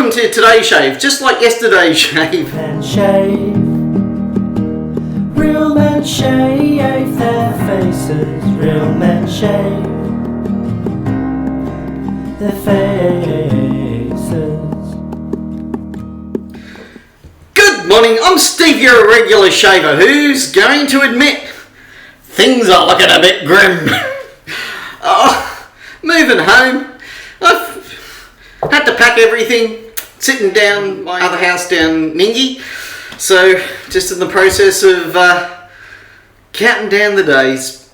welcome to today's shave, just like yesterday's shave. Men shave, real men shave their faces, real men shave their faces. Good morning, I'm Steve, your regular shaver, who's going to admit things are looking a bit grim. Moving home, I've had to pack everything, sitting down my other house down Ningy, so just in the process of counting down the days.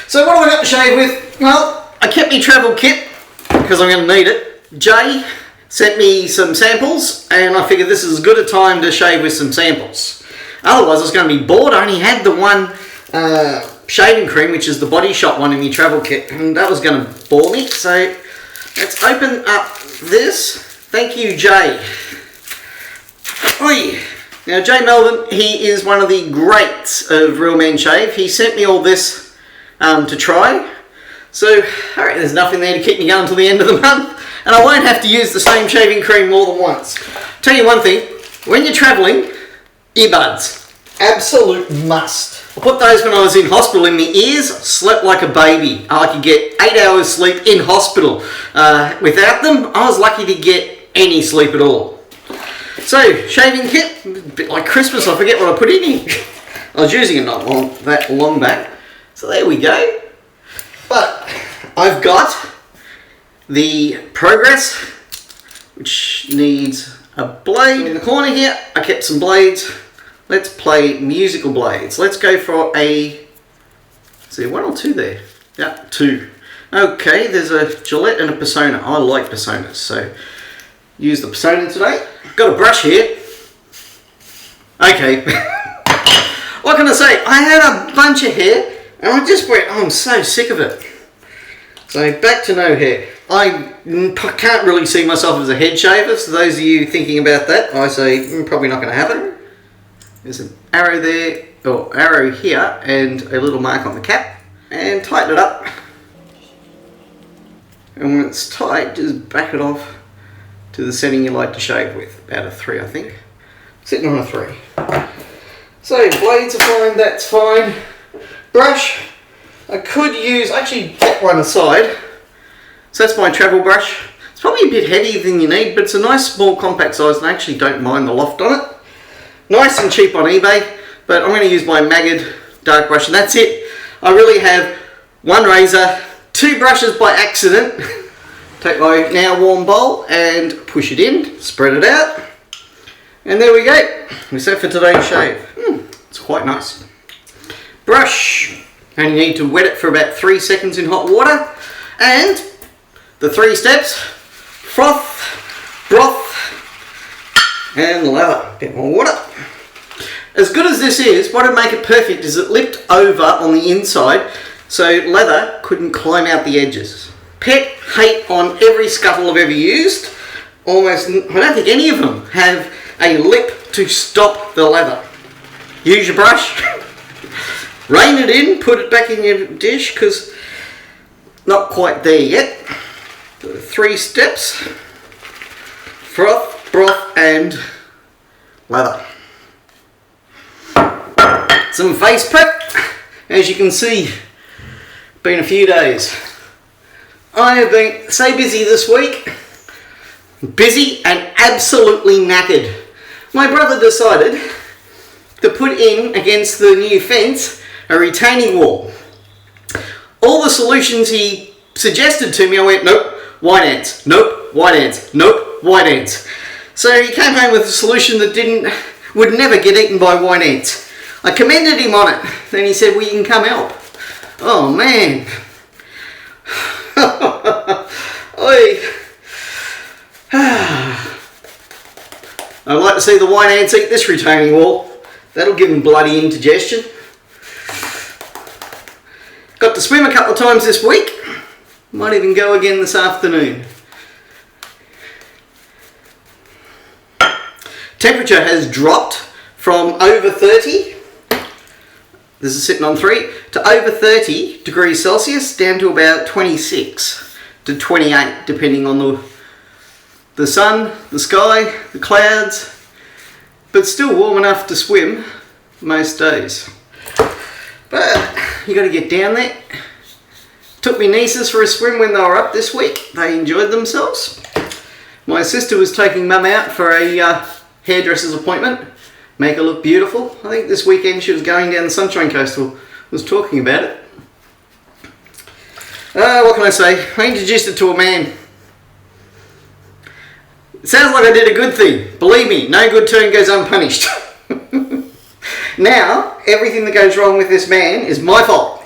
So what have I got to shave with? Well, I kept my travel kit because I'm going to need it. Jay sent me some samples and I figured this is as good a time to shave with some samples. Otherwise I was going to be bored. I only had the one shaving cream, which is the Body Shop one in my travel kit, and that was going to bore me. So let's open up this. Thank you, Jay. Oi. Now, Jay Melvin, he is one of the greats of Real Men Shave. He sent me all this to try. So, alright, there's nothing there to keep me going until the end of the month, and I won't have to use the same shaving cream more than once. Tell you one thing, when you're travelling, earbuds. Absolute must. I put those when I was in hospital in my ears, slept like a baby. I could get 8 hours sleep in hospital. Without them, I was lucky to get any sleep at all. So, shaving kit, a bit like Christmas, I forget what I put in here. I was using it not that long back. So there we go. But I've got the Progress, which needs a blade. In the corner here, I kept some blades. Let's play musical blades. Let's go for a, let's see, 1 or 2 there? Yeah, 2. Okay, there's a Gillette and a Persona. I like Personas, so use the Persona today. Got a brush here. Okay. What can I say? I had a bunch of hair and I just went, oh, I'm so sick of it. So back to no hair. I can't really see myself as a head shaver, so those of you thinking about that, I say probably not going to happen. There's an arrow there, or arrow here, and a little mark on the cap. And tighten it up. And when it's tight, just back it off to the setting you like to shave with. About a 3, I think. Sitting on a 3. So, blades are fine, that's fine. Brush, I could use, actually get one aside. So that's my travel brush. It's probably a bit heavier than you need, but it's a nice small compact size and I actually don't mind the loft on it. Nice and cheap on eBay, but I'm going to use my Maggot dark brush and that's it. I really have 1 razor, 2 brushes by accident. Take my now warm bowl and push it in, spread it out, and there we go. We're set for today's shave. It's quite nice. Brush, only need to wet it for about 3 seconds in hot water, and the 3 steps: froth, broth, and lather. A bit more water. As good as this is, what would make it perfect is it lipped over on the inside so leather couldn't climb out the edges. Pet hate on every scuttle I've ever used. Almost, I don't think any of them have a lip to stop the leather. Use your brush, rein it in, put it back in your dish because not quite there yet. 3 steps: froth, broth, and lather. Some face prep. As you can see, been a few days. I have been so busy this week. Busy and absolutely knackered. My brother decided to put in against the new fence a retaining wall. All the solutions he suggested to me, I went, nope, white ants, nope, white ants, nope, white ants. So he came home with a solution that would never get eaten by white ants. I commended him on it. Then he said, well, you can come help. Oh, man. Oi. I'd like to see the white ants eat this retaining wall. That'll give them bloody indigestion. Got to swim a couple of times this week. Might even go again this afternoon. Temperature has dropped from over 30, this is sitting on 3, to over 30 degrees Celsius, down to about 26 to 28, depending on the sun, the sky, the clouds, but still warm enough to swim most days. But you got to get down there. Took me nieces for a swim when they were up this week. They enjoyed themselves. My sister was taking mum out for a hairdresser's appointment. Make her look beautiful. I think this weekend she was going down the Sunshine Coast, or was talking about it. What can I say? I introduced it to a man. It sounds like I did a good thing. Believe me, no good turn goes unpunished. Now, everything that goes wrong with this man is my fault.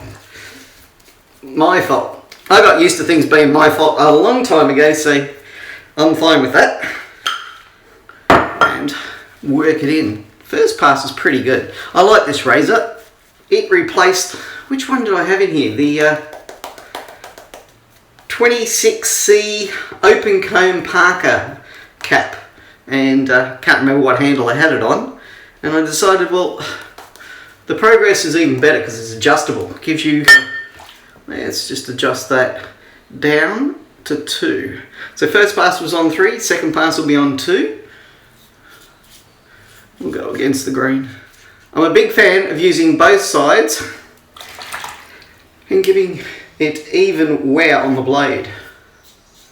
My fault. I got used to things being my fault a long time ago, so I'm fine with that. And work it in. First pass is pretty good. I like this razor. It replaced, which one did I have in here? The 26C Open Comb Parker cap. And can't remember what handle I had it on. And I decided, well, the Progress is even better because it's adjustable. It gives you, let's just adjust that down to 2. So first pass was on 3, second pass will be on 2. We'll go against the grain. I'm a big fan of using both sides and giving it even wear on the blade.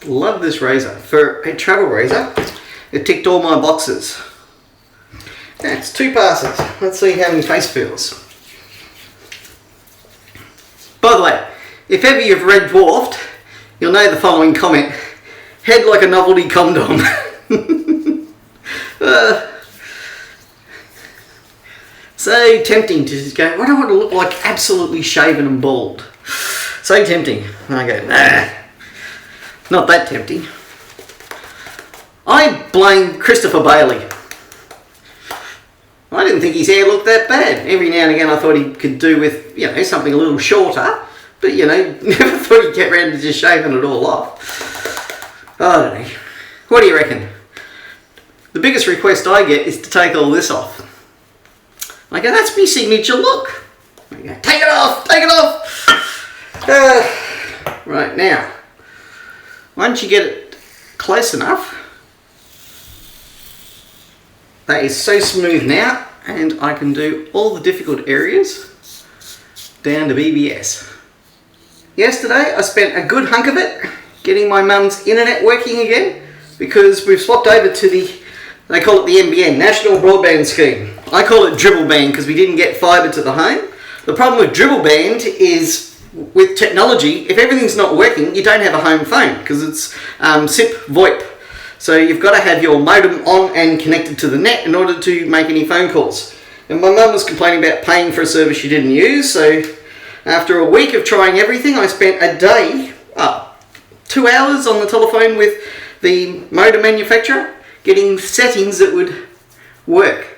Love this razor. For a travel razor, it ticked all my boxes. That's 2 passes. Let's see how my face feels. By the way, if ever you've red dwarfed, you'll know the following comment. Head like a novelty condom. So tempting to just go, I don't want to look like absolutely shaven and bald. So tempting. And I go, nah. Not that tempting. I blame Christopher Bailey. I didn't think his hair looked that bad. Every now and again I thought he could do with, you know, something a little shorter. But, you know, never thought he'd get around to just shaving it all off. I don't know. What do you reckon? The biggest request I get is to take all this off. I go, that's my signature look. I go, take it off, take it off. Right, now, once you get it close enough, that is so smooth now, and I can do all the difficult areas down to BBS. Yesterday, I spent a good hunk of it getting my mum's internet working again, because we've swapped over to they call it the NBN, National Broadband Scheme. I call it dribble band because we didn't get fibre to the home. The problem with dribble band is, with technology, if everything's not working, you don't have a home phone because it's SIP VoIP. So you've got to have your modem on and connected to the net in order to make any phone calls. And my mum was complaining about paying for a service she didn't use, so after a week of trying everything, I spent a day, 2 hours on the telephone with the modem manufacturer, getting settings that would work.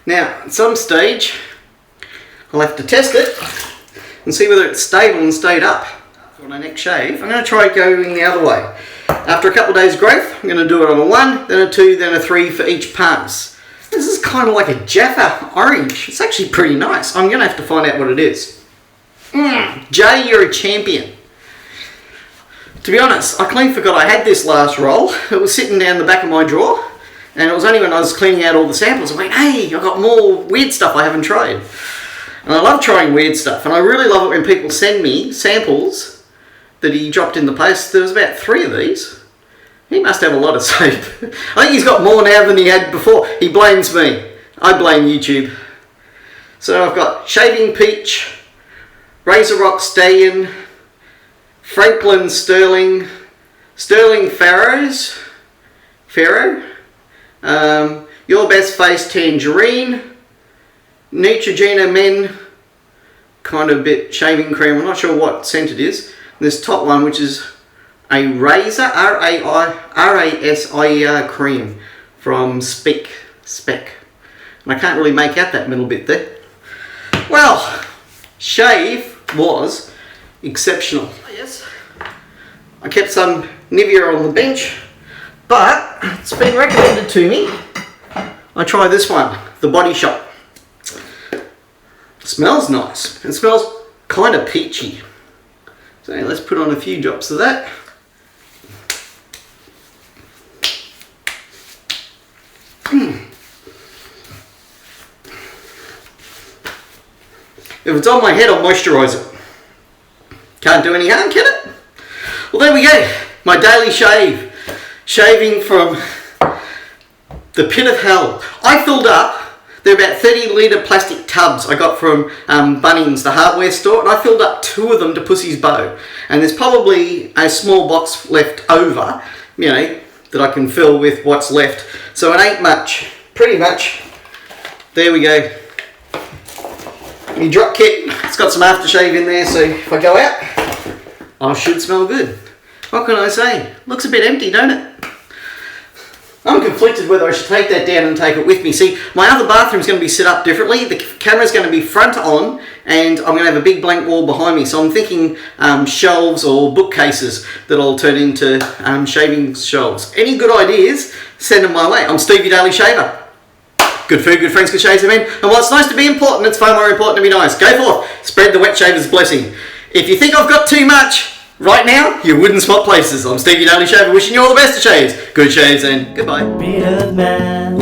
Now, at some stage, I'll have to test it and see whether it's stable and stayed up. For my next shave, I'm going to try going the other way. After a couple of days growth, I'm going to do it on a 1, then a 2, then a 3 for each pass. This is kind of like a Jaffa orange. It's actually pretty nice. I'm going to have to find out what it is. Jay, you're a champion. To be honest, I clean forgot I had this last roll. It was sitting down the back of my drawer, and it was only when I was cleaning out all the samples I went, hey, I've got more weird stuff I haven't tried. And I love trying weird stuff, and I really love it when people send me samples that he dropped in the post. There was about 3 of these. He must have a lot of soap. I think he's got more now than he had before. He blames me. I blame YouTube. So I've got Shaving Peach, Razor Rock Stallion, Franklin Sterling Pharaoh, Your Best Face Tangerine, Neutrogena Men, kind of a bit shaving cream. I'm not sure what scent it is. And this top one, which is a razor, R-A-S-I-E-R cream from Speick. And I can't really make out that middle bit there. Well, shave was exceptional. Yes, I kept some Nivea on the bench, but it's been recommended to me. I try this one, the Body Shop. Smells nice. It smells kind of peachy. So let's put on a few drops of that. If it's on my head, I'll moisturise it. Can't do any harm, can it? Well, there we go. My daily shave. Shaving from the pit of hell. I filled up, they're about 30 litre plastic tubs I got from Bunnings, the hardware store, and I filled up 2 of them to Pussy's Bow. And there's probably a small box left over, you know, that I can fill with what's left. So it ain't much. Pretty much. There we go. My drop kit, it's got some aftershave in there, so if I go out, I should smell good. What can I say? Looks a bit empty, don't it? I'm conflicted whether I should take that down and take it with me. See, my other bathroom's going to be set up differently. The camera's going to be front on, and I'm going to have a big blank wall behind me. So I'm thinking shelves or bookcases that I'll turn into shaving shelves. Any good ideas, send them my way. I'm Steve, your Daily Shaver. Good food, good friends, good shaves, amen. And while it's nice to be important, it's far more important to be nice. Go forth, spread the wet shaver's blessing. If you think I've got too much, right now, you wouldn't swap places. I'm Steve, your Daily Shaver, wishing you all the best of shaves. Good shaves and goodbye. Bearded man,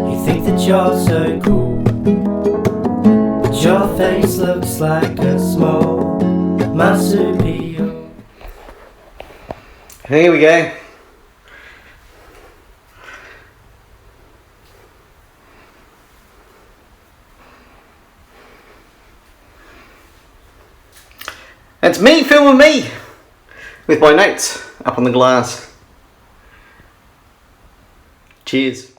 you think that you're so cool, but your face looks like a small marsupial. Here we go. That's me filming me with my notes up on the glass. Cheers.